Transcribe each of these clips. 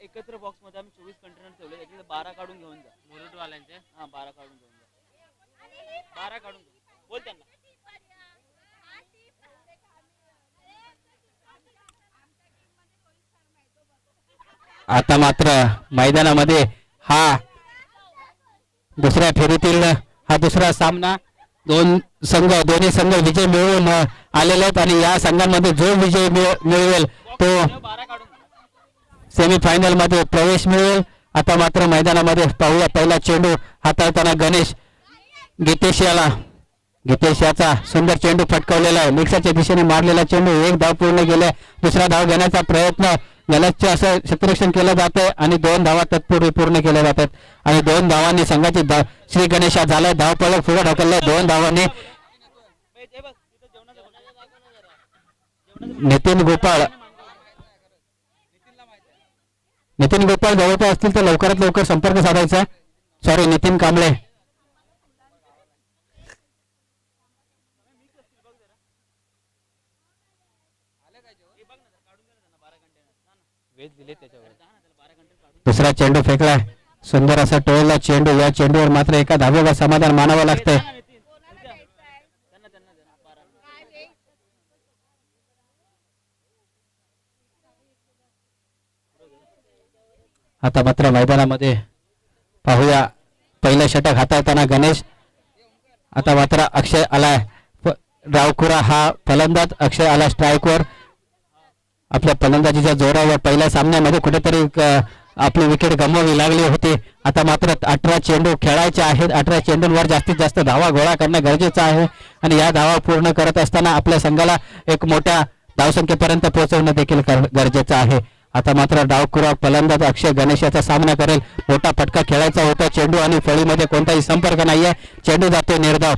एकत्र बॉक्स मध्ये आम्ही 24 कंटेनर ठेवले, त्याच्यात 12 काढून घेऊन जा. मुरुडवाल्यांचे 12 काढून घेऊन जा. 12 काढून बोल त्यांना. आता मात्र मैदानामध्ये हा दुसऱ्या फेरीतील हा दुसरा सामना दोन्ही संघ विजय मिळवून आलेले आहेत आणि या संघांमध्ये जो विजय मिळवेल तो सेमीफायनल मध्ये प्रवेश मिळवेल. आता मात्र मैदानामध्ये पाहूया पहिला चेंडू हाताळताना गणेश गीतेश याचा सुंदर चेंडू फटकावलेला आहे. निक्षाच्या दिशेने मारलेला चेंडू एक धाव पूर्ण गेले. दुसरा धाव घेण्याचा प्रयत्न गलतचे असं क्षेत्ररक्षण केलं जातंय आणि 2 धावा तत्पूर्वी पूर्ण केल्या जातात आणि 2 धावांनी संघाची श्री गणेशा झालाय धाव पळक पुढे ढकललाय. 2 धावांनी नितीन गोपाळ जवळपास असतील तर लवकरात लवकर संपर्क साधायचा. सॉरी नितीन कांबळे. दुसरा चेंडू फेकलाय. सुंदर असा टोळला चेंडू. या चेंडूवर मात्र एका धावेवर समाधान मानावं लागतंय. आता मात्र मैदानामध्ये पाहूया पहिलं षटक हाताळताना गणेश. आता मात्र अक्षय आलाय डावखुरा हा फलंदाज. अक्षय आला स्ट्राईकवर. आपल्या फलंदाजीच्या जोरावर पहिल्या सामन्यामध्ये कुठेतरी आपली विकेट गमवावी लागली होती. आता मात्र 18 चेंडू खेळायचे आहेत. 18 चेंडूंवर जास्तीत जास्त धावा गोळा करणं गरजेचं आहे आणि या धावा पूर्ण करत असताना आपल्या संघाला एक मोठ्या धावसंख्येपर्यंत पोहोचवणं देखील गरजेचं आहे. आता मात्र डावखुरा फलंदाज अक्षय गणेश याचा सामना करेल. मोठा फटका खेळायचा होता. चेंडू आणि फळीमध्ये कोणताही संपर्क नाहीये. चेंडू जातोय निर्धाव.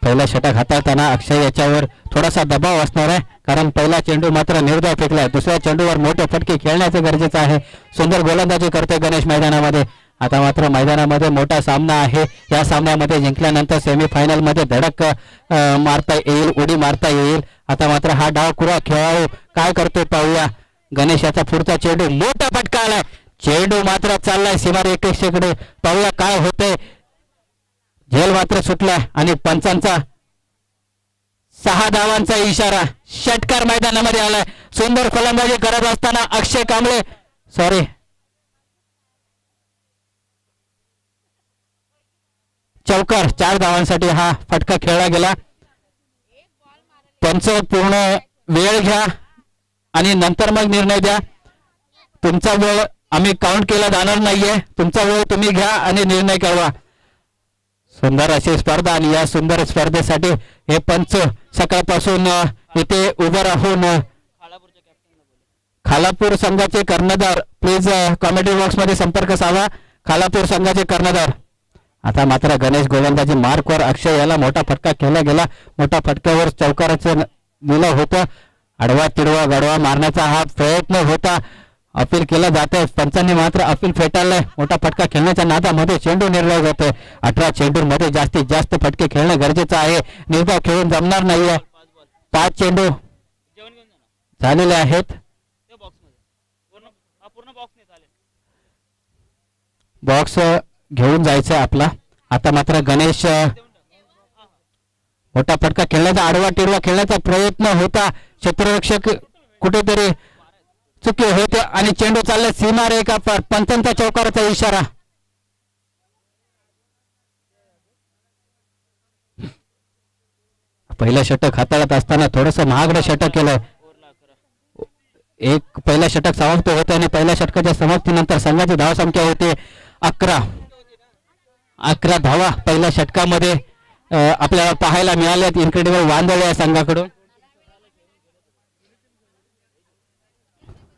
पहिला षटक हाताळताना अक्षय याच्यावर थोडासा दबाव असणार आहे कारण पहिला चेंडू मात्र निर्धाव फेकलाय. दुसऱ्या चेंडूवर मोठे फटके खेळण्याचं गरजेचं आहे. सुंदर गोलंदाजी करतोय गणेश मैदानामध्ये. आता मात्र मैदानामध्ये मोठा सामना आहे. या सामन्यामध्ये जिंकल्यानंतर सेमीफायनल मध्ये धडक मारता येईल, उडी मारता येईल. आता मात्र हा डावखुरा खेळाडू काय करतोय पाहूया. गणेश याचा पुढचा चेंडू मोठा फटका आलाय. चेंडू मात्र चाललाय सीमारेषेकडे. पाहूया काय होतंय. झेल मात्र सुटलाय आणि पंचांचा 6 धावांचा इशारा. षटकार मैदानामध्ये आलाय. सुंदर फलंदाजी करत असताना अक्षय कांबळे चौकार. 4 धावांसाठी हा फटका खेळला गेला. पंच पूर्ण वेळ घ्या आणि नंतर मग निर्णय द्या. तुमचा वेळ आम्ही काउंट केला जाणार नाहीये. तुमचा वेळ तुम्ही घ्या आणि निर्णय कळवा. सुंदर अशी स्पर्धा आणि या सुंदर स्पर्धेसाठी हे पंच सकाळपासून इथे उभं राहून खालापूर संघाचे कर्णधार प्लीज कॉमेंट्री बॉक्स मध्ये संपर्क साधा. खालापूर संघाचे कर्णधार. आता मात्र गणेश गोलंदाजी मार्कवर अक्षय याला मोठा फटका खेळला गेला. मोठा फटक्यावर चौकाराचं दिलं होतं. आडवा तिडवा गडवा मारण्याचा हा प्रयत्न होता. अपील केलं जातंय. पंचांनी मात्र अपील फेटाळलंय. मोठा फटका खेळण्याच्या नादामध्ये चेंडू निर्धाव जातोय. 18 चेंडूंमध्ये जास्तीत जास्त फटके खेळणं गरजेचं आहे. निर्धाव खेळून जमणार नाहीये. 5 चेंडू झालेले आहेत. बॉक्स घेऊन जायचं आपला. आता मात्र गणेश मोठा फटका खेळण्याचा आडवा टिडवा खेळण्याचा प्रयत्न होता. क्षेत्ररक्षक कुठेतरी चुकी होते आणि चेंडू चालले सीमारेखा पर. पंचांचा चौकाराचा इशारा. पहिलं षटक हाताळत असताना थोडस महागडं षटक केलंय. एक पहिला षटक समाप्त होत आणि पहिल्या षटकाच्या समाप्तीनंतर संघाची धावसंख्या होते 11. 11 धावा पहिल्या षटकामध्ये आपल्याला पाहायला मिळाल्यात. इन्क्रेडिबल वांदळे या संघाकडून.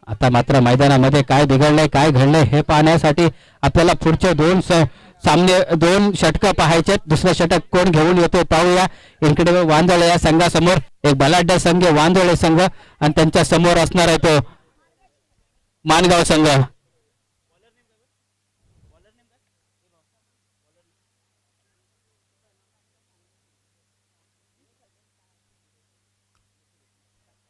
आता मात्र मैदानामध्ये काय बिघडलंय काय घडलंय हे पाहण्यासाठी आपल्याला पुढचे 2 षटकं पाहायचे. दुसरं षटक कोण घेऊन येतो पाहूया. इन्क्रेडिबल वांदळे या संघासमोर एक बलाढ्य संघ वांदळे संघ आणि त्यांच्या समोर असणार आहे तो मानगाव संघ.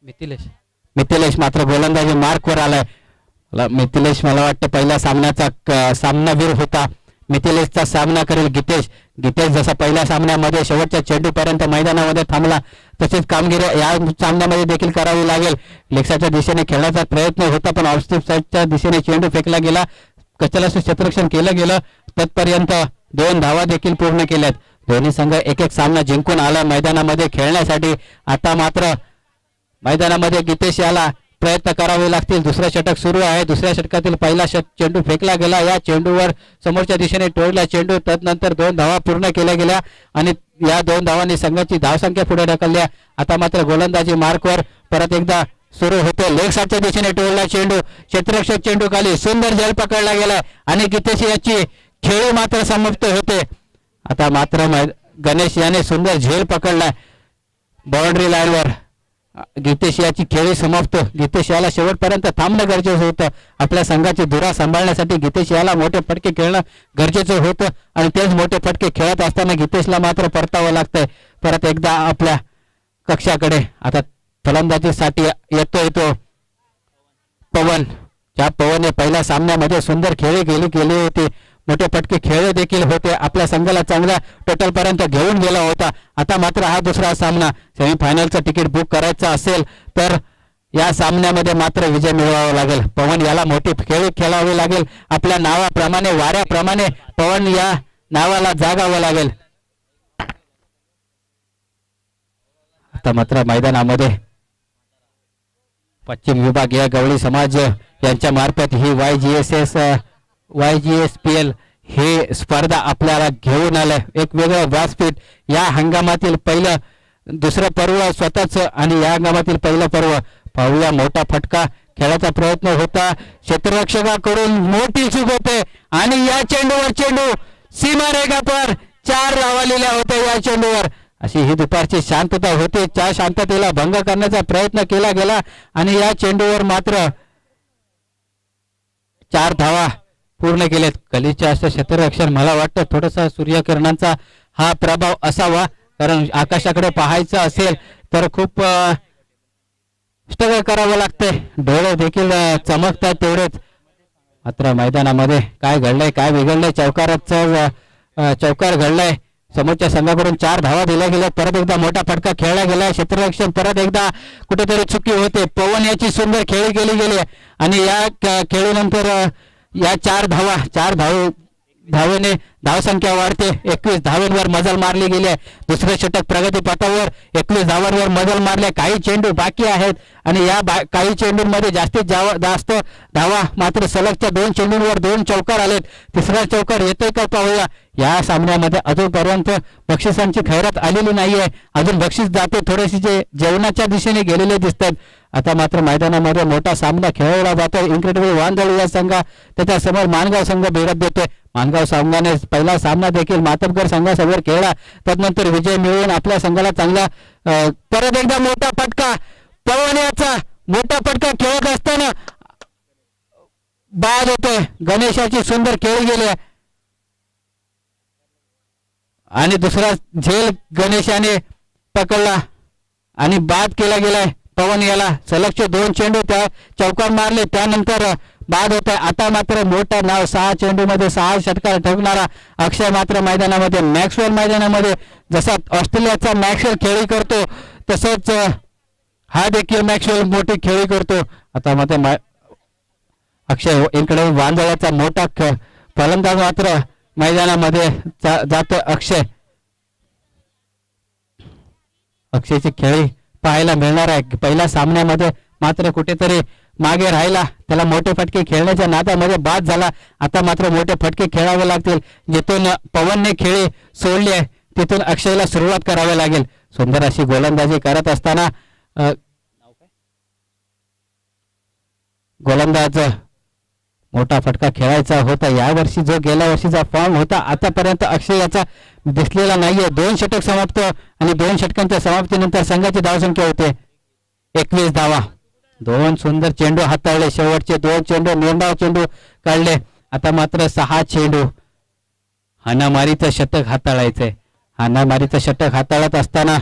मिथिलेश मात्र गोलंदाजी मार्कवर आलाय. मिथिलेश मला वाटतं पहिल्या सामन्याचा सामनावीर होता. मिथिलेशचा सामना करेल गितेश जसा पहिल्या सामन्यामध्ये शेवटच्या चेंडूपर्यंत मैदानामध्ये थांबला तशीच कामगिरी या सामन्यामध्ये देखील करावी लागेल. लेक्साच्या दिशेने खेळण्याचा प्रयत्न होता पण ऑफस्टिप साईडच्या दिशेने चेंडू फेकला गेला. कचलाचं क्षेत्ररक्षण केलं गेलं. तत्पर्यंत 2 धावा देखील पूर्ण केल्यात. दोन्ही संघ एक सामना जिंकून आला मैदानामध्ये खेळण्यासाठी. आता मात्र मैदानामध्ये गितेश याला प्रयत्न करावे लागतील. दुसरं षटक सुरू आहे. दुसऱ्या षटकातील पहिला चेंडू फेकला गेला. या चेंडूवर समोरच्या दिशेने टोळला चेंडू. तदनंतर 2 धावा पूर्ण केल्या गेल्या आणि या 2 धावांनी संघाची धावसंख्या पुढे ढकलल्या. आता मात्र गोलंदाजी मार्कवर परत एकदा सुरू होते. लेग साईडच्या दिशेने टोळला चेंडू. क्षेत्ररक्षक चेंडू खाली सुंदर झेल पकडला गेलाय आणि गितेश याची खेळी मात्र समाप्त होते. आता मात्र गणेश याने सुंदर झेल पकडलाय बाउंड्री लाईनवर. गितेश याची खेळी समाप्त. गितेश याला शेवटपर्यंत थांबणं गरजेचं होतं. आपल्या संघाची धुरा सांभाळण्यासाठी गितेश याला मोठे फटके खेळणं गरजेचं होतं आणि तेच मोठे फटके खेळत असताना गितेशला मात्र परतावं लागतंय परत एकदा आपल्या कक्षाकडे. आता फलंदाजीसाठी येतोय तो पवन. ज्या पवनने पहिल्या सामन्यामध्ये सुंदर खेळी केली होती. मोठे फटके खेळले देखील होते. आपल्या संघाला चांगल्या टोटल पर्यंत घेऊन गेला होता. आता मात्र हा दुसरा सामना सेमीफायनलचं तिकीट बुक करायचं असेल तर या सामन्यामध्ये मात्र विजय मिळवावा लागेल. पवन याला मोठी खेळी खेळावी लागेल. आपल्या नावाप्रमाणे वाऱ्याप्रमाणे पवन या नावाला जागावं लागेल. आता मात्र मैदानामध्ये पश्चिम विभागीय गवळी समाज यांच्या मार्फत ही YGSPL हे स्पर्धा आपल्याला घेऊन आलंय. एक वेगळं व्यासपीठ. या हंगामातील दुसरं पर्व स्वतःच आणि या हंगामातील पहिलं पर्व. पाहूया मोठा फटका खेळाचा प्रयत्न होता. क्षेत्ररक्षकाकडून मोठी चूक होते आणि या चेंडूवर चेंडू सीमारेखा पर 4 धावा लिहिल्या होत्या या चेंडूवर. अशी ही दुपारची शांतता होती. त्या शांततेला भंग करण्याचा प्रयत्न केला गेला आणि या चेंडूवर मात्र 4 धावा पूर्ण केलेत. कलीच्या असं क्षेत्ररक्षण मला वाटतं थोडासा सूर्यकिरणांचा हा प्रभाव असावा. कारण आकाशाकडे पाहायचं असेल तर खूप स्ट्रगल करावं लागतंय. डोळे देखील चमकतात तेवढेच. मात्र मैदानामध्ये काय घडलंय काय बिघडलंय. चौकार घडलाय. समोरच्या संघाकडून 4 धावा दिल्या गेल्या. परत एकदा मोठा फटका खेळला गेला. क्षेत्ररक्षण परत एकदा कुठेतरी चुकी होते. पवन याची सुंदर खेळी केली गेली आणि या खेळीनंतर या 4 धावेने धावसंख्या वाढते. 21 धावांवर मजल मारली गेली आहे. दुसरे षटक प्रगतीपथावर 21 धावांवर मजल मारले. काही चेंडू बाकी आहेत आणि या काही चेंडूंमध्ये जास्तीत जास्त धावा मात्र सलगच्या 2 चेंडूंवर 2 चौकार आलेत. तिसरा चौकार येतोय का पाहूया. या सामन्यामध्ये अजूनपर्यंत बक्षिसांची खैरात आलेली नाहीये. अजून बक्षीस जाते थोडेसे जे जेवणाच्या दिशेने गेलेले दिसतात. आता मात्र मैदानामध्ये मोठा सामना खेळवला जातोय. इन्क्रेडिबल वांदळ या संघ त्याच्या समोर माणगाव संघ भिडत देतोय. माणगाव संघाने पहिला सामना देखील मातबगर संघासमोर खेळला. त्यानंतर विजय मिळवून आपल्या संघाला चांगला परत एकदा मोठा फटका. पवन याचा मोठा फटका खेळत असताना बाद होतोय. गणेशाची सुंदर खेळी गेली आणि दुसरा झेल गणेशाने पकडला आणि बाद केला गेलाय. पवन याला सलगचे 2 चेंडू त्या चौकार मारले त्यानंतर बाद होत आहे. आता मात्र मोठा नाव 6 चेंडूमध्ये 6 षटकार ठोकणारा अक्षय मात्र मैदानामध्ये मॅक्सवेल मैदानामध्ये जसा ऑस्ट्रेलियाचा मॅक्सवेल खेळी करतो तसंच हा देखील मॅक्सवेल मोठी खेळी करतो. आता मात्र अक्षय इकडे वांदळाचा मोठा फलंदाज मात्र मैदानामध्ये जातो. अक्षयची खेळी पाहायला मिळणार आहे. पहिल्या सामन्यामध्ये मात्र कुठेतरी मागे राहिला. त्याला मोठे फटके खेळण्याच्या नादामध्ये बाद झाला. आता मात्र मोठे फटके खेळावे लागतील. जिथून पवनने खेळी सोडली आहे तिथून अक्षयला सुरुवात करावी लागेल. सुंदर अशी गोलंदाजी करत असताना गोलंदाज मोठा फटका खेळायचा होता. यावर्षी जो गेल्या वर्षीचा फॉर्म होता आतापर्यंत अक्षय याचा दिसलेला नाहीये. 2 षटक समाप्त आणि 2 षटकांच्या समाप्तीनंतर संघाची धावसंख्या होते 21 धावा. 2 सुंदर चेंडू हाताळले. शेवटचे 2 चेंडू निर्धाव चेंडू काढले. आता मात्र 6 चेंडू हाणामारीचं षटक हाताळायचंय. हाणामारीचं षटक हाताळत असताना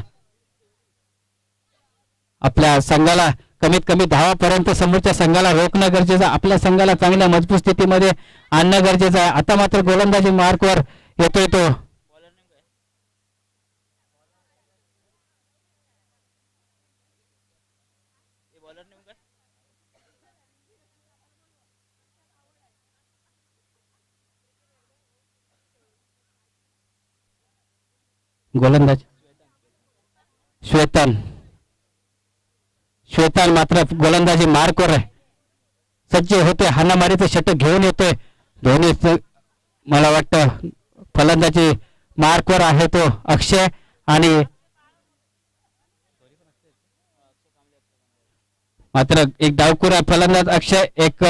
आपल्या संघाला कमीत कमी धावापर्यंत समोरच्या संघाला रोखणं गरजेचं, आपल्या संघाला चांगल्या मजबूत स्थितीमध्ये आणणं गरजेचं आहे. आता मात्र गोलंदाजी मार्कवर येतोय तो. बॉलर नेम काय? हे बॉलर नेम काय? गोलंदाज श्वेतन. श्वेतन मात्र गोलंदाजी मार्कवर आहे, सज्ज होते, हाणामारीचे षटक घेऊन येतोय. दोन्ही मला वाटतं फलंदाजी मार्कवर आहे तो अक्षय आणि मात्र एक डावकुरा फलंदाज अक्षय, एक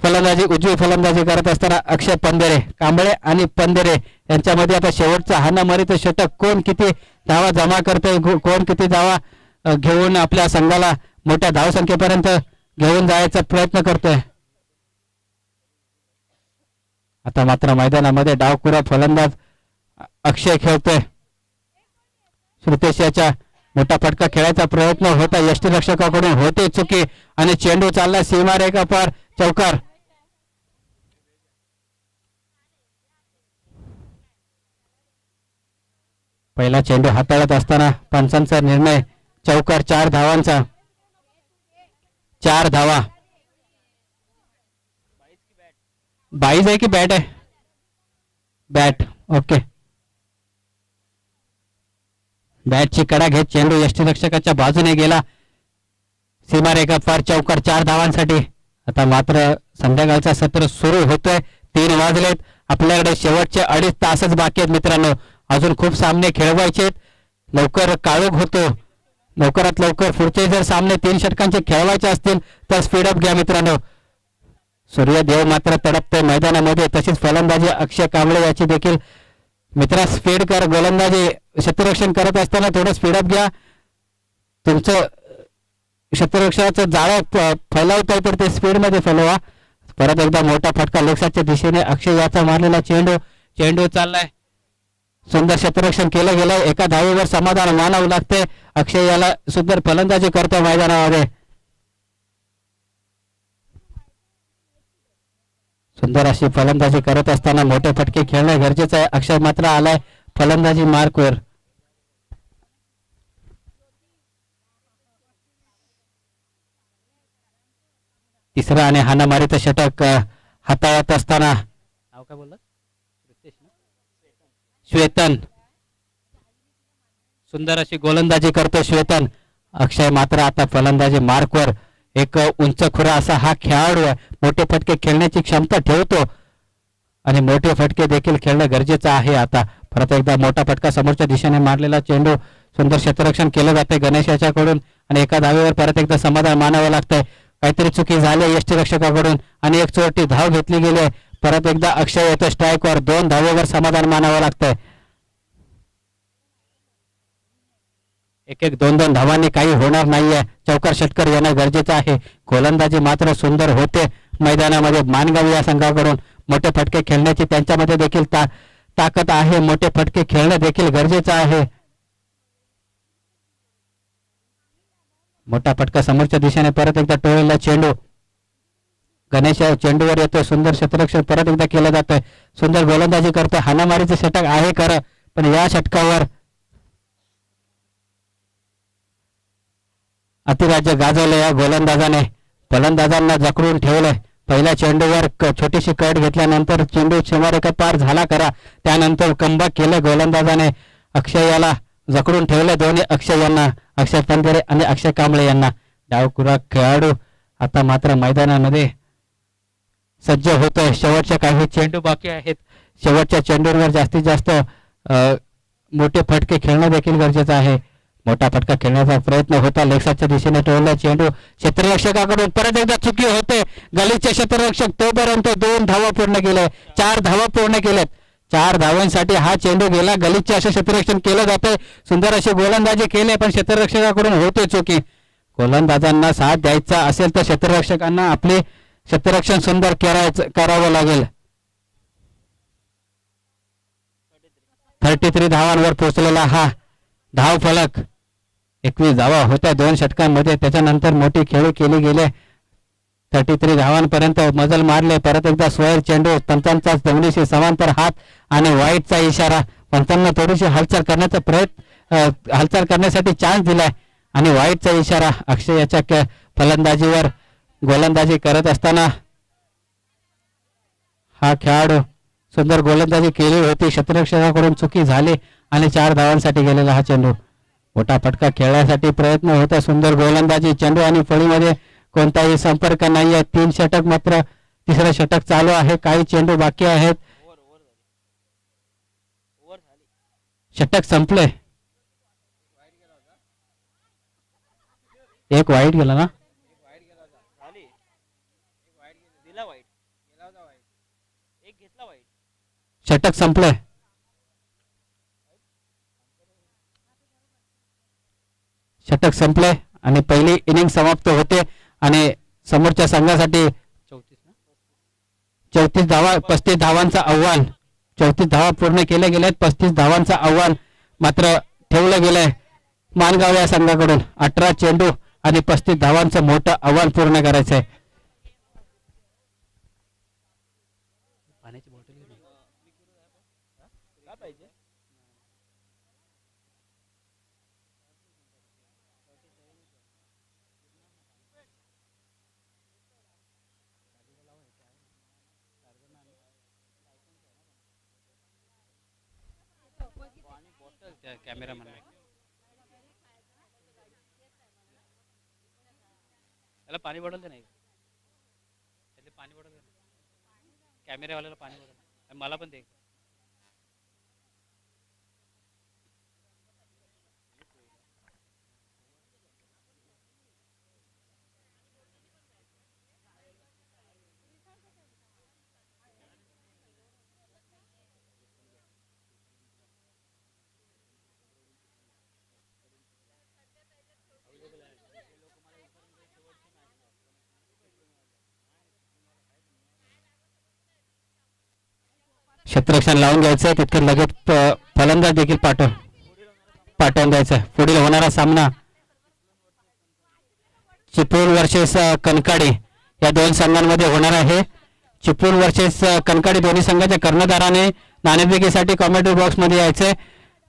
उजवी फलंदाजी करत असताना अक्षय पंधेरे. कांबळे आणि पंधेरे यांच्यामध्ये आता शेवटचं हाणामारीचं षटक, कोण किती धावा जमा करतोय, कोण किती धावा घेऊन आपल्या संघाला मोठ्या धावसंख्येपर्यंत घेऊन जायचा प्रयत्न करतोय. आता मात्र मैदानामध्ये डावकुरा फलंदाज अक्षय खेळतोय. श्रुतेश याच्या मोठा फटका खेळायचा प्रयत्न होता, यष्टीरक्षकाकडून होते चुकी आणि चेंडू चालला सीमारेखा पार, चौकार. पहिला चेंडू हाताळत असताना पंचांचा निर्णय चौकार, 4 धावांचा. 4 धावा. 22 आहे की बॅट आहे? बॅट. ओके. बॅटची कडा घेत चेंडू यष्टीरक्षकाच्या बाजूने गेला, सीमारेखा पार, चौकार, 4 धावांसाठी. आता मात्र संध्याकाळचा सत्र सुरू होतोय. 3 वाजलेत. आपल्याकडे शेवटचे 2.5 तासच बाकी आहेत मित्रांनो. अजून खूप सामने खेळवायचे. लवकर काळोख होतो. लवकरात लवकर पुढचे जर सामने 3 षटकांचे खेळवायचे असतील तर स्पीडअप घ्या मित्रांनो. सूर्यदेव मात्र तडपतोय मैदानामध्ये. तशीच फलंदाजी अक्षय कांबळे याची देखील. मित्रा स्पीड कर. गोलंदाजी क्षेत्ररक्षण करत असताना थोडं स्पीडअप घ्या. तुमचं क्षेत्ररक्षणाचं जाळं फैलावतोय तर ते स्पीडमध्ये फैलवा. परत एकदा मोठा फटका लेगसाच्या दिशेने अक्षय याचा मारलेला चेंडू चाललाय. सुंदर क्षेत्ररक्षण केलं गेलं. एका धावेवर समाधान मानावं लागते. अक्षय याला सुंदर फलंदाजी करतो मैदानामध्ये. सुंदर अशी फलंदाजी करत असताना मोठे फटके खेळणं गरजेचं आहे. अक्षय मात्र आलाय फलंदाजी मार्कवर. तिसरा आणि हाणामारीचं षटक हाताळत असताना नाव काय बोललं? श्वेतन. सुंदर अशी गोलंदाजी करतो श्वेतन. अक्षय मात्र आता फलंदाजी मार्कवर. एक उंच खुरा असा हा खेळाडू आहे. मोठे फटके खेळण्याची क्षमता ठेवतो आणि मोठे फटके देखील खेळणं गरजेचं आहे. आता परत एकदा मोठा फटका समोरच्या दिशेने मारलेला चेंडू. सुंदर क्षेत्ररक्षण केलं जाते गणेश याच्याकडून आणि एका धावेवर परत एकदा समाधान मानावं लागतंय. काहीतरी चुकी झाली यष्टीरक्षकाकडून आणि एक चोरटी धाव घेतली गेली. परत एकदा अक्षय येतो स्ट्राईकवर. 2 धावेवर समाधान मानावं लागतंय. 1-1, 2-2 धावांनी काही होणार नाहीये. चौकार षटकर येणं गरजेचं आहे. गोलंदाजी मात्र सुंदर होते मैदानामध्ये. मानगाव या संघाकडून मोठे फटके खेळण्याची त्यांच्यामध्ये देखील ताकद आहे. मोठे फटके खेळणं देखील गरजेचं आहे. मोठा फटका समोरच्या दिशेने परत एकदा टोळलेला चेंडू. गणेश चेंडूवर येतोय. सुंदर क्षेत्ररक्षण परत एकदा केलं जातंय. सुंदर गोलंदाजी करतोय. हाणामारीचं षटक आहे खरं, पण या षटकावर अतिराज्य गाजवलं या गोलंदाजाने. फलंदाजांना जखडून ठेवलंय. पहिल्या चेंडूवर छोटीशी कट घेतल्यानंतर चेंडू सीमारेखा पार झाला करा. त्यानंतर कमबॅक केलं गोलंदाजाने. अक्षय याला जखडून ठेवले दोन्ही अक्षय यांना. अक्षय पंधरे आणि अक्षय कांबळे यांना. डावकुरा खेळाडू आता मात्र मैदानामध्ये सज्ज होतोय. शेवटच्या काही चेंडू बाकी आहेत. शेवटच्या चेंडूंवर जास्तीत जास्त मोठे फटके खेळणं देखील गरजेचं आहे. मोठा फटका खेळण्याचा प्रयत्न होता. लेगसाच्या दिशेने टोळला चेंडू. क्षेत्ररक्षकाकडून परत एकदा चुकी होते. गलीचे क्षेत्ररक्षक तोपर्यंत 2 धावा पूर्ण केले. 4 धावा पूर्ण केल्यात. 4 धावांसाठी हा चेंडू गेला. गलीचे असे क्षेत्ररक्षण केलं जाते. सुंदर अशी गोलंदाजी केली पण क्षेत्ररक्षकाकडून होते चुकी. गोलंदाजांना साथ द्यायचा असेल तर क्षेत्ररक्षकांना आपले क्षेत्ररक्षण सुंदर करावं लागेल. 33 धावांवर पोहोचलेला हा धाव फलक 21 धावा होत्या 2 षटकांमध्ये. त्याच्यानंतर मोठी खेळी केली गेले. 33 धावांपर्यंत मजल मारले. परत एकदा स्वैर चेंडू, पंचांचा जमिनीशी समांतर हात आणि वाईटचा इशारा. पंचांना थोडीशी हालचाल करण्याचा हालचाल करण्यासाठी चान्स दिलाय आणि वाईटचा इशारा. अक्षय याच्या फलंदाजीवर गोलंदाजी करत असताना हा खेळाडू सुंदर गोलंदाजी केली होती. क्षेत्ररक्षकाकडून चुकी झाली आणि 4 धावांसाठी गेलेला हा चेंडू. मोठा फटका खेळण्यासाठी प्रयत्न होता. सुंदर गोलंदाजी. चेंडू आणि फळीमध्ये कोणताही संपर्क नाहीये. 3 षटक मात्र, तिसरं षटक चालू आहे. काही चेंडू बाकी आहेत. षटक संपले. एक वाईट गेला ना. षटक संपले. षटक संपले आणि पहिली इनिंग समाप्त होते आणि समोरच्या संघासाठी 34 धावा, 35 धावांचं आव्हान. 34 धावा पूर्ण केले गेलेत. 35 धावांचं आव्हान मात्र ठेवलं गेलंय मानगाव या संघाकडून. 18 चेंडू आणि 35 धावांचं मोठं आव्हान पूर्ण करायचंय. कॅमेरामॅन त्याला पाणी बॉटल दे नाही. पाणी बॉटल दे. कॅमेरावाल्याला पाणी बॉटल. मला पण दे. क्षेत्ररक्षण लावून घ्यायचं. तितकं लगेच फलंदाज देखील पाठवून द्यायचं. पुढील होणारा सामना चिपळूण वर्सेस कनकाडी या 2 संघांमध्ये होणार आहे. चिपळूण वर्सेस कनकाडी दोन्ही संघाच्या कर्णधाराने नाणेफेकीसाठी कॉमेंट्री बॉक्स मध्ये यायचंय.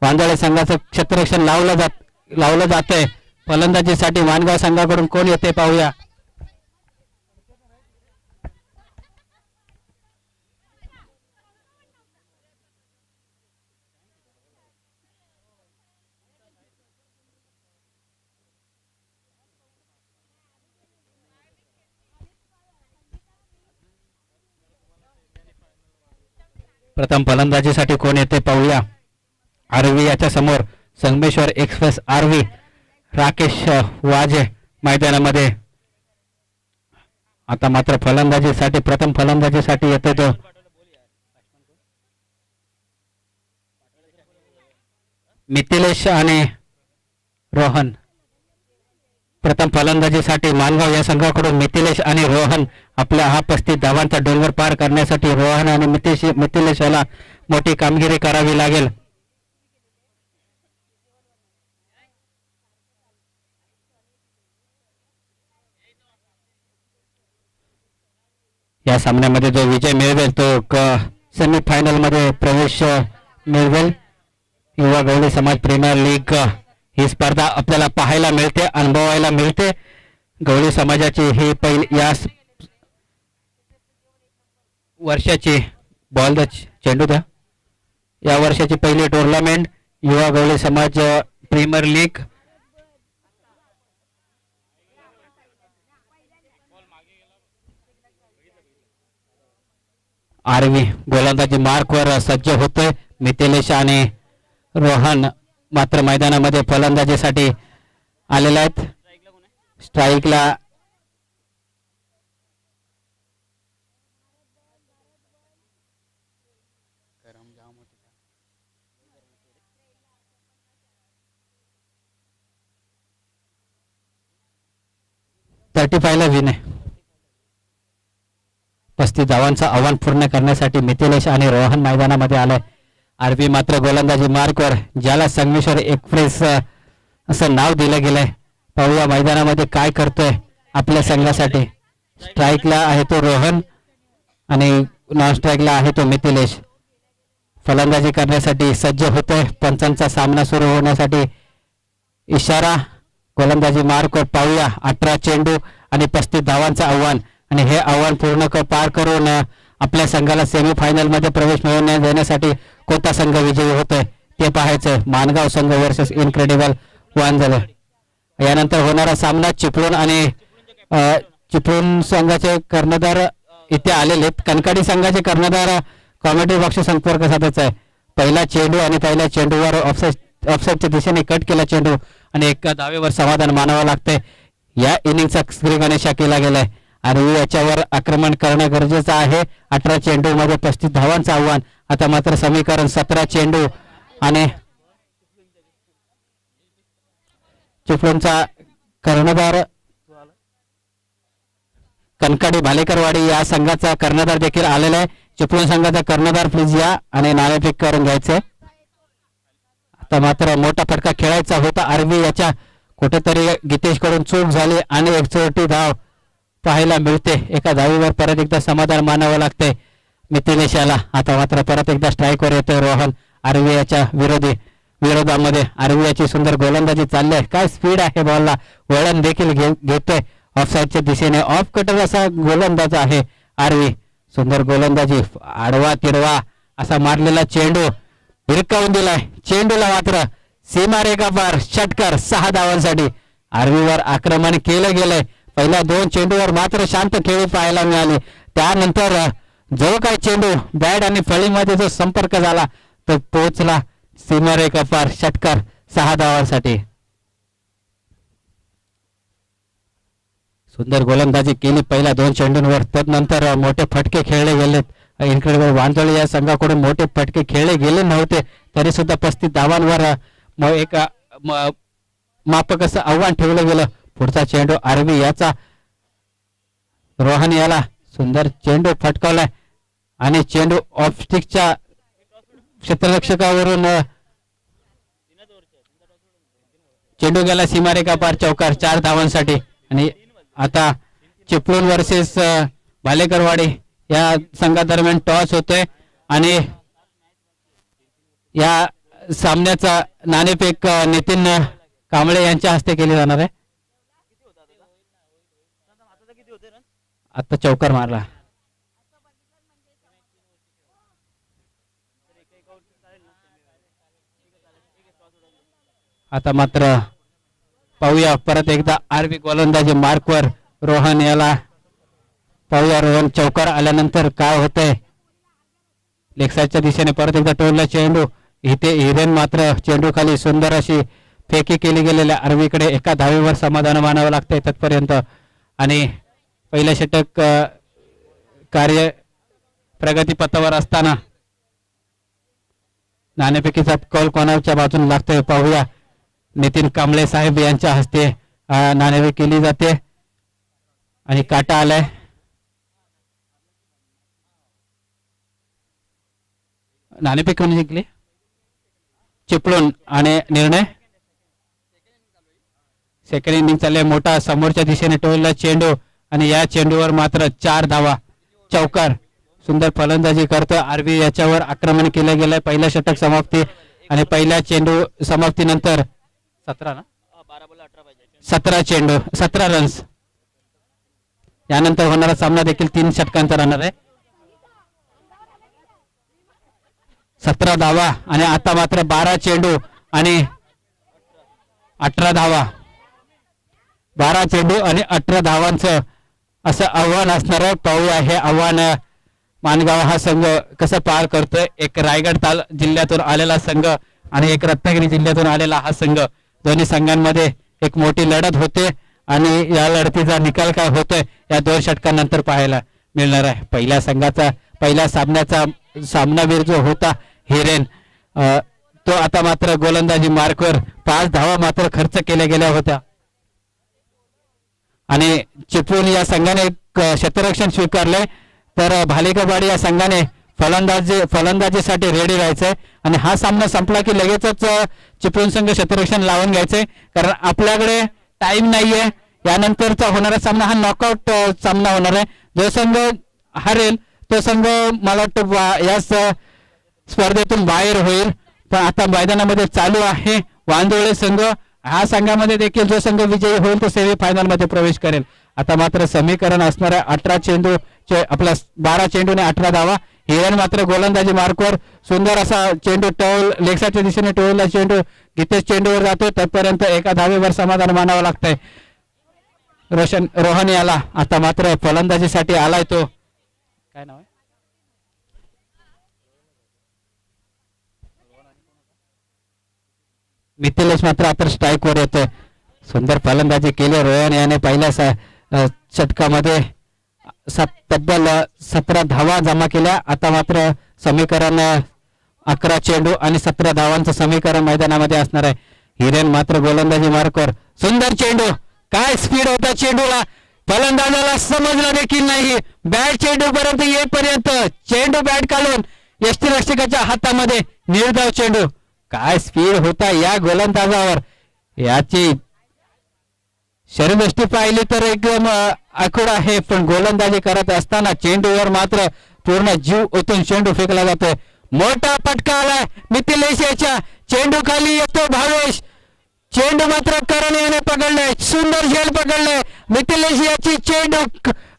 वांदळे संघाचं क्षेत्ररक्षण लावलं जातंय. फलंदाजीसाठी मानगाव संघाकडून कोण येते पाहूया. प्रथम फलंदाजीसाठी कोण येते पाहूया. आरवी याच्या समोर संगमेश्वर एक्सप्रेस आरवी राकेश वाजे मैदानामध्ये. आता मात्र फलंदाजीसाठी प्रथम फलंदाजीसाठी येते तो मिथिलेश आणि रोहन. प्रथम फलंदाजीसाठी मानगाव या संघाकडून मिथिलेश आणि रोहन. आपल्या हा 35 धावांचा डोंगर पार करण्यासाठी रोहन आणि मिथिलेश याला मोठी कामगिरी करावी लागेल. या सामन्यामध्ये जो विजय मिळवेल तो सेमीफायनल मध्ये प्रवेश मिळवेल. युवा गवळी समाज प्रीमियर लीग ही स्पर्धा आपल्याला पाहायला मिळते, अनुभवायला मिळते. गवळी समाजाची ही पहिली या वर्षाची बॉल द चेंडू द्या. या वर्षाची पहिली टुर्नामेंट युवा गवळी समाज प्रीमियर लीग. आरवी गोलंदाजी मार्कवर सज्ज होतोय. मिथिलेश आणि रोहन मात्र मैदानामध्ये फलंदाजीसाठी आलेले आहेत. स्ट्राईकला ला विनय. 35 धावांचं आव्हान पूर्ण करण्यासाठी मिथिलेश आणि रोहन मैदानामध्ये आलाय. आरबी मात्र गोलंदाजी मार्कवर, ज्याला संगमेश्वर एक्सप्रेस असं नाव दिलं गेलंय. पाहूया मैदानामध्ये काय करतोय आपल्या संघासाठी. स्ट्राईकला आहे तो रोहन आणि नॉन स्ट्राईकला आहे तो मिथिलेश. फलंदाजी करण्यासाठी सज्ज होतोय. पंचांचा सामना सुरू होण्यासाठी इशारा. गोलंदाजी मार्कवर पाहूया. 18 चेंडू आणि 35 धावांचं आव्हान, आणि हे आव्हान पूर्ण पार करून आपल्या संघाला सेमीफायनल मध्ये प्रवेश मिळवून देण्यासाठी कोणता संघ विजयी होतोय ते पाहायचं. मानगाव संघ वर्सेस इनक्रेडिबल वन झालं. यानंतर होणारा सामना चिपळूण आणि चिपळूण संघाचे कर्णधार इथे आलेले आहेत. कणकाडी संघाचे कर्णधार कॉमेडी बॉक्स संपर्क साधायचा आहे. पहिला चेंडू आणि पहिल्या चेंडूवर ऑफसाईडच्या दिशेने कट केला चेंडू आणि एका धावेवर समाधान मानावं लागतंय. या इनिंगचा श्रीगणेशा केला गेलाय आणि याच्यावर आक्रमण करणं गरजेचं आहे. 18 चेंडू मध्ये 35 धावांचं आव्हान. आता मात्र समीकरण 17 चेंडू आणि चिपळूणचा कर्णधार कणकाडी भालेकरवाडी या संघाचा कर्णधार देखील आलेला आहे. चिपळूण संघाचा कर्णधार प्लीज या आणि नाणेफेक करून घ्यायचे. आता मात्र मोठा फटका खेळायचा होता. आरबी याच्या कुठेतरी गीतेश कडून चूक झाली आणि एक चोरटी धाव पाहायला मिळते. एका धावीवर परत एकदा समाधान मानावं लागते मिथिलेशाला. आता मात्र परत एकदा स्ट्राईकवर येतोय रोहन. आरबी याच्या विरोधामध्ये आरबी याची सुंदर गोलंदाजी चालली आहे. काय स्पीड आहे बॉलला. वळण देखील घेतोय ऑफसाईडच्या दिशेने. ऑफ कटर असा गोलंदाज आहे आरबी. सुंदर गोलंदाजी. आडवा तिडवा असा मारलेला चेंडू हिरकावून दिलाय. चेंडूला मात्र सीमारेखा पार षटकार 6 धावांसाठी. आरबीवर आक्रमण केलं गेलंय. पहिल्या 2 चेंडूवर मात्र शांत खेळी पाहायला मिळाली. त्यानंतर जो काही चेंडू बॅट आणि फळीमध्ये जो संपर्क झाला तो पोहोचला सीमारेखा पार षटकार 6 धावांसाठी. सुंदर गोलंदाजी केली पहिल्या 2 चेंडूंवर. त्यानंतर मोठे फटके खेळले गेलेत. इनक्रेडिबल वांजोळी या संघाकडून मोठे फटके खेळले गेले नव्हते तरी सुद्धा 35 धावांवर एक मापक असं आव्हान ठेवलं गेलं. पुढचा चेंडू आरबी याचा. रोहन याला सुंदर चेंडू फटकावलाय आणि चेंडू ऑफ स्टिकच्या क्षेत्ररक्षकावरून चेंडू गेला सीमारेखा पार चौकार 4 धावांसाठी. आणि आता चिपळूण वर्सेस भालेकरवाडी या संघादरम्यान टॉस होतोय आणि या सामन्याचा नाणेफेक नितीन कांबळे यांच्या हस्ते केली जाणार आहे. आता चौकार मारला. आता मात्र पाहूया परत एकदा आरबी गोलंदाजी मार्कवर रोहन याला. पाहूया रोहन चौकार आल्यानंतर काय होतंय. लेग साईडच्या दिशेने परत एकदा टोलला चेंडू. इथे हिरेन मात्र चेंडू खाली सुंदर अशी फेकी केली गेलेल्या आरबीकडे. एका धावेवर समाधान मानावं लागतंय तत्पर्यंत. आणि पहिलं षटक कार्य प्रगतीपथावर असताना नाणेफेकीचा कौल कोणाच्या बाजून लागतोय पाहूया. नितीन कांबळे साहेब यांच्या हस्ते नाणेफेक केली जाते आणि काटा आलाय. नाणेफेक कोणी जिंकली. चिपळूण. आणि निर्णय सेकंड इनिंग चालले. मोठा समोरच्या दिशेने टोलला चेंडू आणि या चेंडूवर मात्र 4 धावा चौकार. सुंदर फलंदाजी करतोय आरबी. याच्यावर आक्रमण केलं गेलंय. पहिलं षटक समाप्ती आणि पहिल्या चेंडू समाप्तीनंतर 17 ना 17 चेंडू 17 रन्स. यानंतर होणारा सामना देखील 3 षटकांचा राहणार आहे. 17 धावा आणि आता मात्र 12 चेंडू आणि 18 धावा. 12 चेंडू आणि 18 धावांचं असं आव्हान असणार आहे. पाहूया हे आव्हान मानगाव हा संघ कसं पार करतोय. एक रायगड जिल्ह्यातून आलेला संघ आणि एक रत्नागिरी जिल्ह्यातून आलेला हा संघ. दोन्ही संघांमध्ये एक मोठी लढत होते आणि या लढतीचा निकाल काय होतोय या 2 षटकांनंतर पाहायला मिळणार आहे. पहिल्या सामन्याचा सामनावीर जो होता हिरेन तो आता मात्र गोलंदाजी मार्कवर 5 धावा मात्र खर्च केल्या गेल्या होत्या. आणि चिपळूण या संघाने क्षेत्ररक्षण स्वीकारले तर भालेकरवाडी या संघाने फलंदाजीसाठी रेडी राहायचंय आणि हा सामना संपला की लगेचच चिपळूण संघ क्षेत्ररक्षण लावून घ्यायचंय, कारण आपल्याकडे टाइम नाहीये. यानंतरचा होणारा सामना हा नॉकआउट सामना होणार आहे. जो संघ हरेल तो संघ मला वाटतं या स्पर्धेतून बाहेर होईल. पण आता मैदानामध्ये चालू आहे वांदोळे संघ. ह्या संघामध्ये देखील जो संघ विजयी होईल तो सेमी फायनल मध्ये प्रवेश करेल. आता मात्र समीकरण असणार आहे 18 चेंडू आपला 12 चेंडूने 18 धावा. हिरण मात्र गोलंदाजी मार्कवर सुंदर असा चेंडू टोल लेगसाच्या दिशेने टोलला चेंडू गीतेश चेंडूवर जातो. तोपर्यंत एका धावेवर समाधान मानावं लागतंय रोहन याला. आता मात्र फलंदाजीसाठी आलाय तो, काय नाव आहे, मिथिलेश मात्र आता स्ट्राईक वर येतोय. सुंदर फलंदाजी केली रोहन याने पहिल्या षटकामध्ये तब्बल 17 धावा जमा केल्या. आता मात्र समीकरण 11 चेंडू आणि 17 धावांचं समीकरण मैदानामध्ये असणार आहे. हिरेन मात्र गोलंदाजी मार्कवर सुंदर चेंडू, काय स्पीड होता चेंडूला, फलंदाजाला समजलं देखील नाही. बॅट चेंडू पर्यंत येईपर्यंत चेंडू बॅट काढून यष्टीरक्षकाच्या हातामध्ये निर्धाव चेंडू. काय स्पीड होता या गोलंदाजावर. याची शरीरदृष्टी पाहिली तर एकदम आखूड आहे, पण गोलंदाजी करत असताना चेंडूवर मात्र पूर्ण जीव ओतून चेंडू फेकला जातोय. मोठा फटका आलाय मिथिलेश याच्या. चेंडू खाली येतो भावेश, चेंडू मात्र करण याने पकडलाय, सुंदर झेल पकडलाय. मिथिलेश याची चेंडू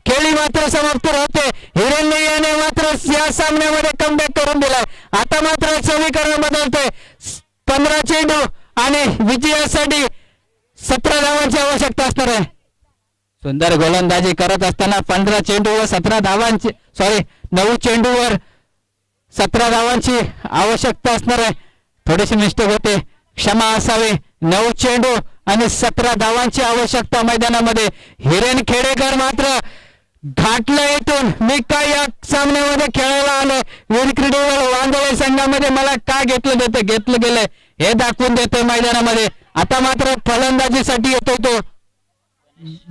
खेळी मात्र समाप्त होते. हिरण्य याने मात्र या सामन्यामध्ये कमबॅक करून दिलाय. आता मात्र समीकरण बदलतोय. 15 चेंडू आणि विजयासाठी 17 धावांची आवश्यकता असणार आहे. सुंदर गोलंदाजी करत असताना 15 चेंडूवर 17 धावांची 9 चेंडूवर 17 धावांची आवश्यकता असणार आहे. थोडेसे मिस्टेक होते, क्षमा असावे. 9 चेंडू आणि 17 धावांची आवश्यकता मैदानामध्ये. हिरेन खेडेकर मात्र घाटलं येथून, मी काय या सामन्यामध्ये खेळायला आलोय, वीर क्रीडेवर वांदळे संघामध्ये मला का घेतलं गेलंय हे दाखवून देतोय मैदानामध्ये. आता मात्र फलंदाजीसाठी येतोय तो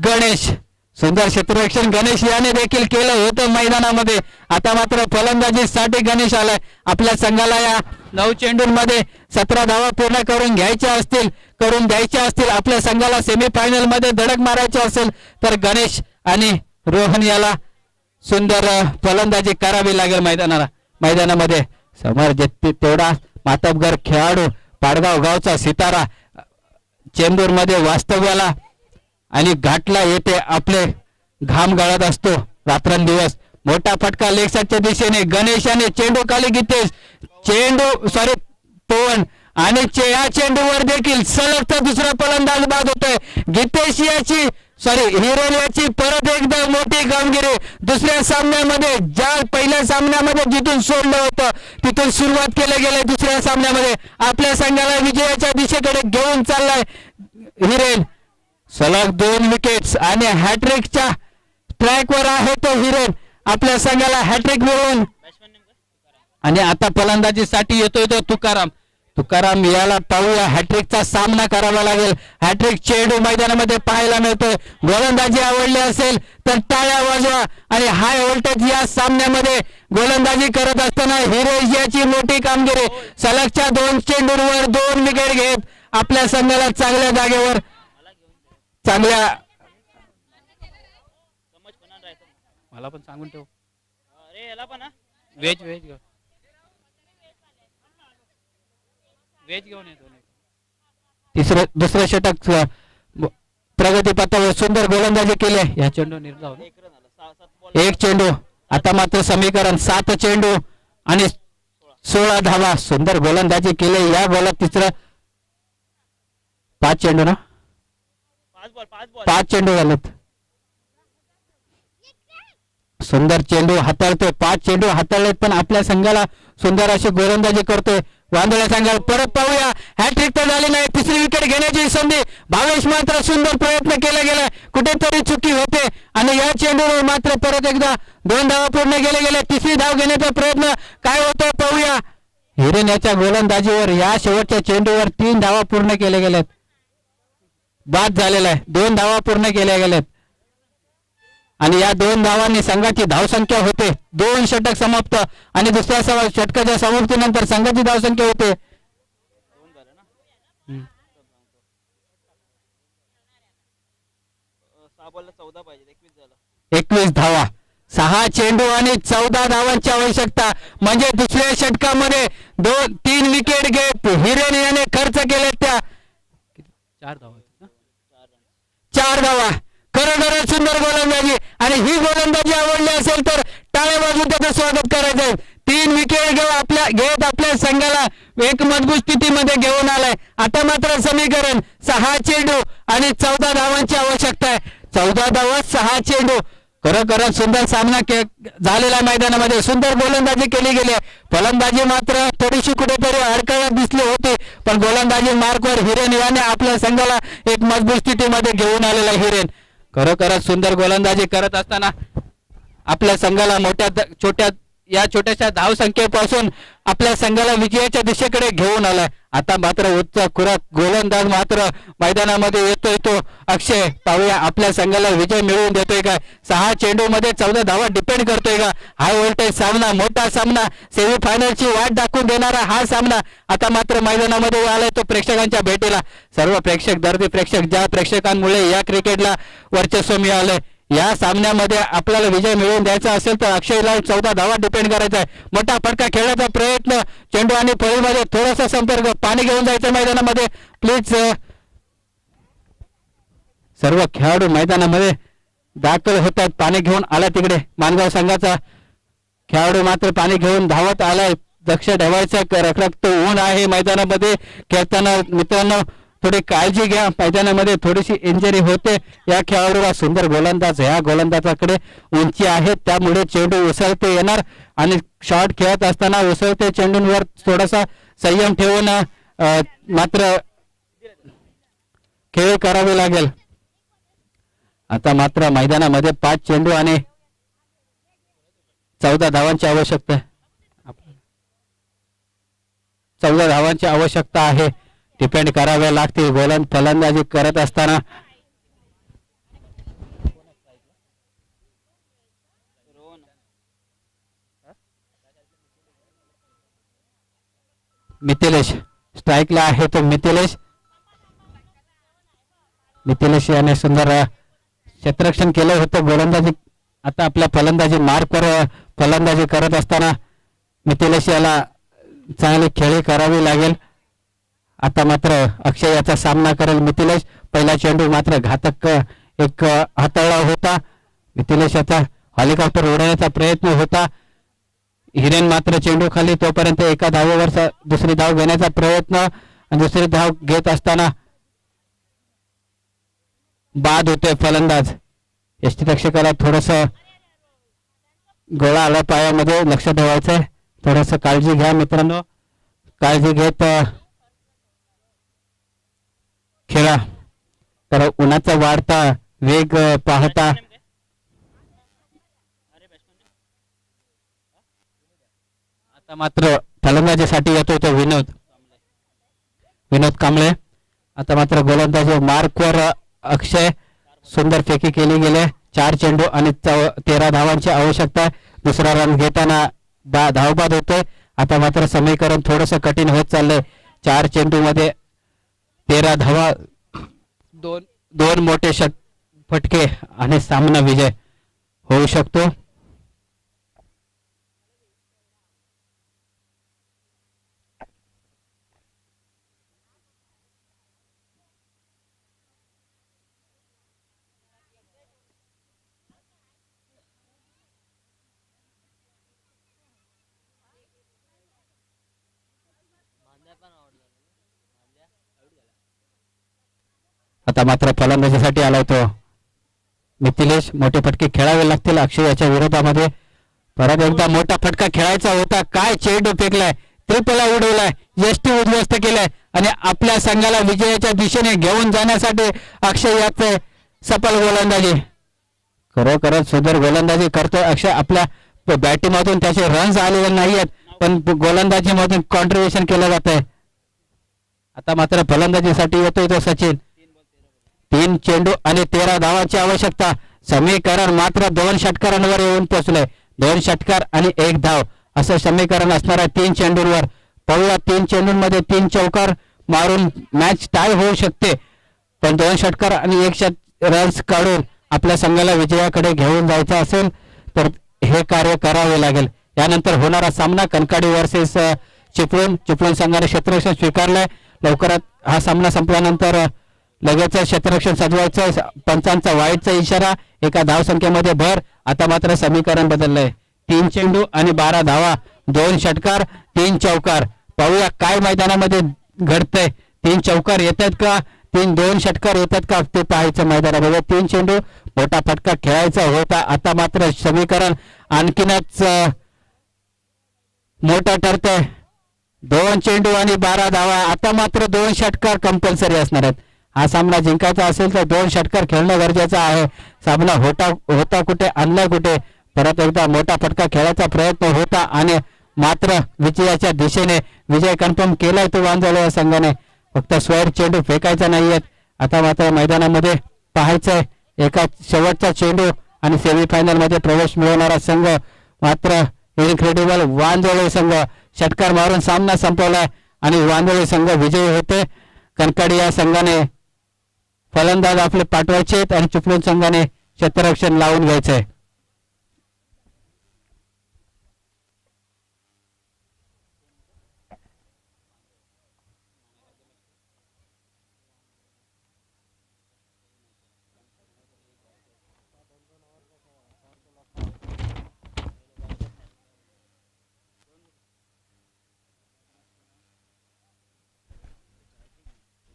गणेश. सुंदर क्षेत्ररक्षण गणेश याने देखील केलं होतं मैदानामध्ये. आता मात्र फलंदाजीसाठी गणेश आलाय. आपल्या संघाला या 9 चेंडूंमध्ये 17 धावा पूर्ण करून द्यायच्या असतील, आपल्या संघाला सेमीफायनल मध्ये धडक मारायची असेल तर गणेश आणि रोहन याला सुंदर फलंदाजी करावी लागेल मैदानामध्ये. समोर तेवढा मातबगर खेळाडू पाडगाव गावचा सितारा चेंबूर मध्ये वास्तव्याला आणि घाटला येथे आपले घाम गाळत असतो रात्रंदिवस. मोठा फटका लेगसाच्या दिशेने गणेशाने चेंडू खाली गीतेश, पवन आणि या चेंडूवर देखील सलग दुसरा फलंदाज बाद होतोय. गीतेश याची हिरेन याची परत एकदा मोठी कामगिरी. दुसऱ्या सामन्यामध्ये ज्या पहिल्या सामन्यामध्ये जिथून सोडलं होतं तिथून सुरुवात केलं गेलं. दुसऱ्या सामन्यामध्ये आपल्या संघाला विजयाच्या दिशेकडे घेऊन चाललाय हिरेन. सलग 2 विकेट्स आणि हॅट्रिकच्या ट्रॅकवर आहे तो हिरेन. आपल्या संघाला हॅट्रिक मिळवून आणि आता फलंदाजीसाठी येतोय तो तुकाराम याला पाहूया. हॅट्रिकचा सामना करावा लागेल. हॅट्रिक चेंडू मैदानामध्ये पाहायला मिळतोय. गोलंदाजी आवडली असेल तर टाळ्या वाजवा. आणि हाय व्होल्टेज या सामन्यामध्ये गोलंदाजी करत असताना हिरेश याची मोठी कामगिरी. सलगच्या 2 चेंडूंवर 2 विकेट घेत आपल्या संघाला चांगल्या जागेवर मला पण सांगून ठेव. अरे याला पण वेज घेऊन येतो. दुसरं षटक प्रगती पथावर सुंदर गोलंदाजी केली. या चेंडू निर्धाव 1 चेंडू. आता मात्र समीकरण 7 चेंडू आणि 16 धावा. सुंदर गोलंदाजी केली. या गोलात तिसरं 5 चेंडू ना 5 चेंडू झालेत. सुंदर चेंडू हाताळतोय. 5 चेंडू हाताळलेत पण आपल्या संघाला सुंदर अशी गोलंदाजी करतोय. वांदळे संघाला परत पाहूया. हॅट्रिक तर झाली नाही. 3री विकेट घेण्याची संधी. भावेश मात्र सुंदर प्रयत्न केला गेला, कुठेतरी चुकी होते आणि या चेंडूवर मात्र परत एकदा 2 धावा पूर्ण गेले. 3री धाव घेण्याचा प्रयत्न काय होतोय पाहूया. हिरेन याच्या गोलंदाजीवर या शेवटच्या चेंडूवर 3 धावा पूर्ण केले गेलेत. बाद झालेला आहे. 2 धावा पूर्ण केल्या गेल्यात. आणि या 2 धावांनी संघाची धावसंख्या होते 2 षटक समाप्त आणि दुसऱ्या षटकाच्या समाप्तीनंतर संघाची धावसंख्या होते 2 झालं ना. 6 बॉलला 14 पाहिजे, 21 झालं. 21 धावा, 6 चेंडू आणि 14 धावांची आवश्यकता. म्हणजे दुसऱ्या षटकामध्ये 3 विकेट घेत हिरेन याने खर्च केले त्या 4 धावा 4 धावा. खरोखरच सुंदर गोलंदाजी आणि ही गोलंदाजी आवडली असेल तर टाळ्या वाजवून त्याचं स्वागत करायचंय. 3 विकेट घेत आपल्या संघाला एक मजबूत स्थितीमध्ये घेऊन आलाय. आता मात्र समीकरण 6 चेंडू आणि 14 धावांची आवश्यकता आहे. 14 धावा 6 चेंडू. खरोखरच सुंदर सामना झालेला मैदानामध्ये सुंदर गोलंदाजी केली गेली. फलंदाजी मात्र थोडीशी कुठेतरी अडकळत दिसली होती, पण गोलंदाजी मार्कवर हिरेन याने आपल्या संघाला एक मजबूत स्थितीमध्ये घेऊन आलेला हिरेन. खरोखरच सुंदर गोलंदाजी करत असताना आपल्या संघाला छोट्याशा धावसंख्येपासून आपल्या संघाला विजयाच्या दिशेकडे घेऊन आलाय. आता मात्र उच्च खुराक गोलंदाज मात्र मैदानामध्ये येतोय तो अक्षय. पाहूया आपल्या संघाला विजय मिळवून देतोय का. 6 चेंडू मध्ये 14 धावा डिपेंड करतोय का. हाय व्होल्टेज सामना, मोठा सामना, सेमीफायनलची वाट दाखवून देणारा हा सामना आता मात्र मैदानामध्ये आलाय तो प्रेक्षकांच्या भेटीला. सर्व प्रेक्षक, दर्दी प्रेक्षक, ज्या प्रेक्षकांमुळे या क्रिकेटला वर्चस्व मिळालंय, या सामन्यामध्ये आपल्याला विजय मिळवून द्यायचा असेल तर अक्षयला 14 धावा डिपेंड करायचा आहे. मोठा फटका खेळण्याचा प्रयत्न, चेंडू आणि फळीमध्ये थोडासा संपर्क, पाणी घेऊन जायचं मैदानामध्ये प्लीज. सर्व खेळाडू मैदानामध्ये दाखल होतात. पाणी घेऊन आला तिकडे मानगाव संघाचा खेळाडू मात्र पाणी घेऊन धावत आलाय. लक्ष ठेवायचं, रखरखत ऊन आहे मैदानामध्ये खेळताना. मित्रांनो थोडी काळजी घ्या, मैदानामध्ये थोडीशी इंजरी होते या खेळाडूला. सुंदर गोलंदाज, ह्या गोलंदाजाकडे उंची आहे त्यामुळे चेंडू उसळते येणार आणि शॉट खेळत असताना उसळते चेंडूंवर थोडासा संयम ठेवून मात्र खेळ करावे लागेल. आता मात्र मैदानामध्ये 5 चेंडू आणि 14 धावांची आवश्यकता आहे. 14 धावांची आवश्यकता आहे. डिपेंड करावे लागतील फलंदाजी करत असताना. मिथिलेश स्ट्राईकला आहे तो मिथिलेश याने सुंदर क्षेत्ररक्षण केलं होतं. गोलंदाजी आता आपल्या फलंदाजी मार्कवर फलंदाजी करत असताना मिथिलेश याला चांगली खेळी करावी लागेल. आता मात्र अक्षय याचा सामना करेल मिथिलेश. पहिला चेंडू मात्र घातक एक हाताळला होता. मिथिलेश याचा हेलिकॉप्टर उडवण्याचा प्रयत्न होता. हिरेन मात्र चेंडू खाली, तोपर्यंत एका धावेवर दुसरी धाव घेण्याचा प्रयत्न आणि दुसरी धाव घेत असताना बाद होते फलंदाज. यष्टीरक्षकाला थोडस गोळा आला पायामध्ये, लक्ष ठेवायचंय. थोडस काळजी घ्या मित्रांनो, काळजी घेत खेळा. तर उन्हाचा वाढता वेग पाहता आता मात्र फलंदाजीसाठी येतो तो विनोद कांबळे. आता मात्र गोलंदाजी मार्कवर अक्षय. सुंदर फेकी केली गेली. 4 चेंडू आणि 13 धावांची आवश्यकता. दुसरा रन घेताना धावबाद होतोय. आता मात्र समीकरण थोडस कठीण होत चाललंय. 4 चेंडू मध्ये 13 धावा, 2 मोठे फटके आणि सामना विजय होऊ शकतो. आता मात्र फलंदाजीसाठी आला तो मिथिलेश. मोठे फटके खेळावे लागतील अक्षय याच्या विरोधामध्ये. परत एकदा मोठा फटका खेळायचा होता. काय चेंडू फेकलाय, त्रिपला उडवलाय, यष्टी उद्ध्वस्त केलाय आणि आपल्या संघाला विजयाच्या दिशेने घेऊन जाण्यासाठी अक्षय याचे सफल गोलंदाजी. खरोखरच सुंदर गोलंदाजी करतोय अक्षय. आपल्या बॅटिंगमधून त्याचे रन्स आलेले नाहीयेत, पण गोलंदाजीमधून कॉन्ट्रीब्युशन केलं जात आहे. आता मात्र फलंदाजीसाठी येतोय तो सचिन. 3 चेंडू आणि 13 धावांची आवश्यकता. समीकरण मात्र 2 षटकारांवर येऊन पोहोचलंय. 2 षटकार आणि 1 धाव असं समीकरण असणार आहे 3 चेंडूंवर. पाहूया 3 चेंडूंमध्ये 3 चौकार मारून मॅच टाय होऊ शकते, पण 2 षटकार आणि 1 रन्स काढून आपल्या संघाला विजयाकडे घेऊन जायचं असेल तर हे कार्य करावे लागेल. यानंतर होणारा सामना कनकाडी वर्सेस चिपळूण संघाने क्षेत्ररक्षण स्वीकारलंय. लवकरात हा सामना संपल्यानंतर लगेच क्षेत्ररक्षण सजवायचं. पंचांचा वाईटचा इशारा, एका धावसंख्येमध्ये भर. आता मात्र समीकरण बदललंय. 3 चेंडू आणि 12 धावा, 2 षटकार 3 चौकार. पाहूया काय मैदानामध्ये घडतंय. 3 चौकार येतात का, 2 षटकार येतात का ते पाहायचं मैदानामध्ये. 3 चेंडू मोठा फटका खेळायचा होता. आता मात्र समीकरण आणखीनच मोठं ठरतंय. 2 चेंडू आणि 12 धावा. आता मात्र 2 षटकार कंपल्सरी असणार आहेत. हा सामना जिंकायचा असेल तर 2 षटकार खेळणं गरजेचं आहे. सामना होता कुठे आणलाय कुठे. परत एकदा मोठा फटका खेळायचा प्रयत्न होता आणि मात्र विजयाच्या दिशेने विजय कन्फर्म केलाय तो वांजळे या संघाने. फक्त स्वैर चेंडू फेकायचा नाहीयेत. आता मात्र मैदानामध्ये पाहायचंय एका शेवटचा चेंडू आणि सेमीफायनल मध्ये प्रवेश मिळवणारा संघ मात्र इनक्रेडिबल वांजळे संघ षटकार मारून सामना संपवलाय आणि वांजळे संघ विजयी होते. कनकाडी या संघाने फलंदाज आपले पाठवायचे आणि चिपळूण संघाने क्षेत्ररक्षण लावून घ्यायचंय.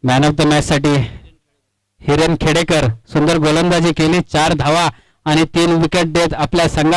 मॅन ऑफ द मॅच साठी हिरेन खेडेकर सुंदर गोलंदाजी केली. 4 धावा आणि 3 विकेट देत आपल्या संघाला